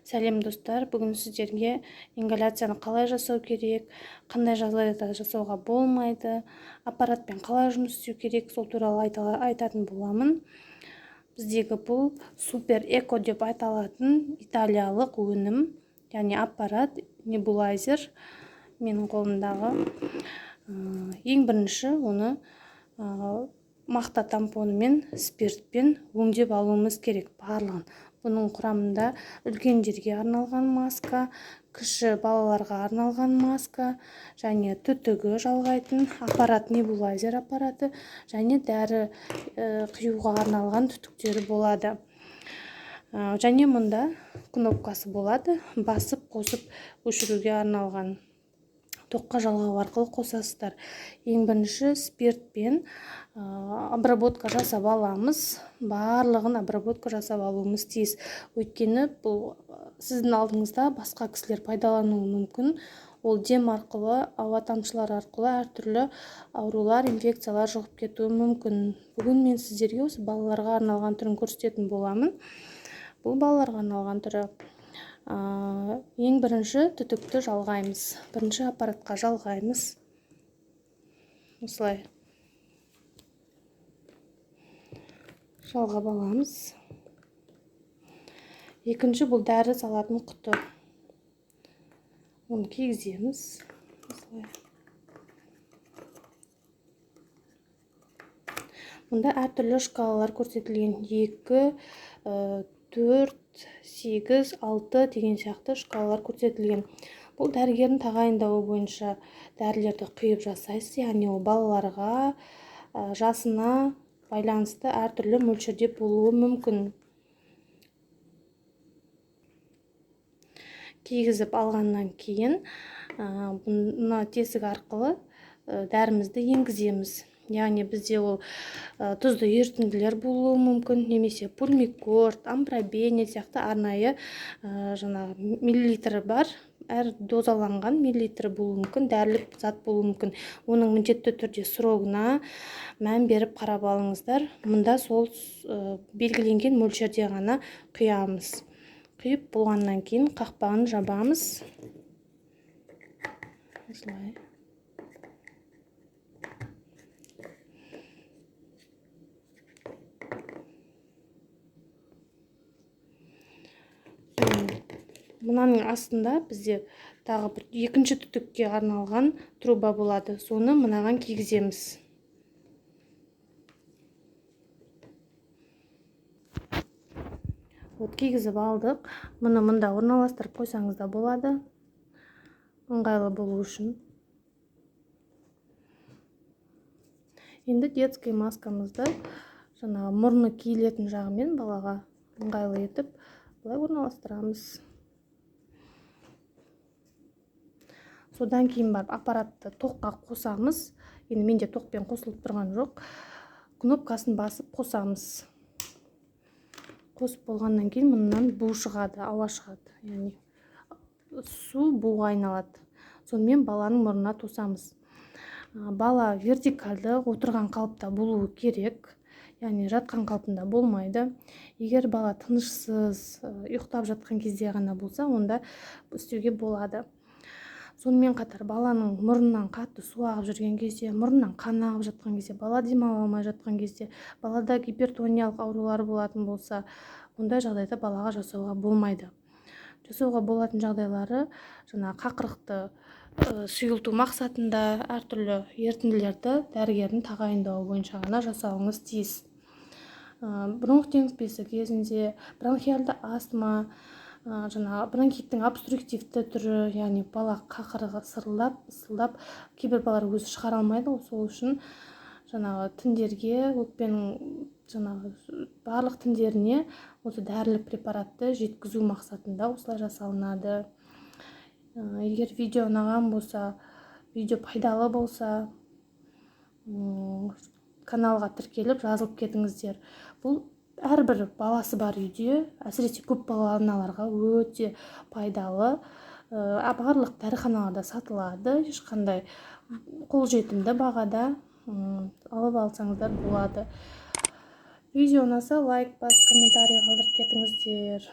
Сәлем достар, бүгін сіздерге ингаляцияны қалай жасау керек, қандай жағдайда жасауға болмайды, аппаратпен қалай жұмыс істеу керек, сол туралы айтатын боламын. Біздегі бұл супер эко деп айталатын италиялық өнім, яғни аппарат, небулайзер менің қолымдағы. Ең бірінші оны мақта тампонымен, спиртпен өңдеп алуымыз керек барлығын. Бұның құрамында үлкендерге арналған маска, кіші балаларға арналған маска, және түтігі жалғайтын аппарат, небулайзер аппараты, және дәрі құюға арналған түтіктері болады. Және мұнда кнопкасы болады, басып қосып өшіруге арналған. Тоққа жалғау арқылы қосасыздар. Ең бірінші спиртпен обработка жасап аламыз. Барлығын обработка жасап алуымыз тиіс. Өйткені бұл сіздің алдыңызда басқа кісілер пайдалануы мүмкін. Ол дем арқылы, ауа тамшылары арқылы әртүрлі аурулар, инфекциялар жұғып кетуі мүмкін. Бүгін мен сіздерге осы балаларға арналған түрін көрсететін боламын. Бұл балаларға арналған түрі. Ең бірінші түтікті жалғаймыз. Бірінші аппаратқа жалғаймыз. Осылай жалғап аламыз. Екінші бұл дәрі салатын құты. Оны кигіземіз. Осылай. Мұнда әртүрлі шкалалар көрсетілген. 2, 4, 8, 6 деген сияқты шкалалар көрсетілген. Бұл дәрігердің тағайындауы бойынша дәрілерді құйып жасайсыз, яғни ол балаларға жасына байланысты әртүрлі мөлшерде болуы мүмкін. Кигізіп алғаннан кейін бұны тесік арқылы дәрімізді енгіземіз. Яғни бізде ол тұзды ерітінділер болуы мүмкін, немесе пульмикорд, ампробене сияқты арнайы миллилитрі бар, әр дозаланған миллилитрі болуы мүмкін, дәрілік зат болуы мүмкін. Оның міндетті түрде срогына мән беріп қарап алыңыздар. Мұнда сол белгіленген мөлшерде ғана құямыз. Құйып болғаннан кейін қақпағын жабамыз. Осылай. Мұнаның астында бізде тағы бір екінші түтікке арналған труба болады. Соны мынаған кигіземіз. Кигізіп алдық. Мұны мұнда орналастырып қойсаңыз да болады. Ыңғайлы болу үшін. Енді детский маскамызды мұрны киілетін жағымен балаға ыңғайлы етіп бұлай орналастырамыз. Содан кейін барып аппаратты тоққа қосамыз. Енді менде тоқпен қосылып тұрған жоқ. Кнопкасын басып қосамыз. Қосып болғаннан кейін мұнан бу шығады, ауа шығады. Яғни су буға айналады. Сонымен баланың мұрнына тосамыз. Бала вертикалды отырған қалыпта болуы керек. Яғни жатқан қалпында болмайды. Егер бала тынышсыз, ұйықтап жатқан кезде ғана болса, онда істеуге болады. Сонымен қатар баланың мұрнынан қатты су ағып жүрген кезде, мұрнынан қан ағып жатқан кезде, бала демала алмай жатқан кезде, балада гипертониялық аурулар болатын болса, ондай жағдайда балаға жасауға болмайды. Жасауға болатын жағдайлары қақырықты сұйылту мақсатында әртүрлі ерітінділерді дәрігердің тағайындауы бойынша ғана жасауыңыз тиіс. Бронх демікпесі кезінде, бронхиалды астма, бронхиттің обструктивті түрі, яғни бала қақырығы ысылдап, кейбір балалар өзі шығара алмайды. Сол үшін тіндерге, өкпенің барлық тіндеріне осы дәрілік препаратты жеткізу мақсатында осылай жасалынады. Егер видео ұнаған болса, видео пайдалы болса, каналға тіркеліп жазылып кетіңіздер. Бұл әрбір баласы бар үйде, әсіресе көп балалы аналарға өте пайдалы. Барлық дәріханаларда сатылады, ешқандай қолжетімді бағада алып алсаңыздар болады. Видео ұнаса лайк басып, комментарий қалдырып кетіңіздер.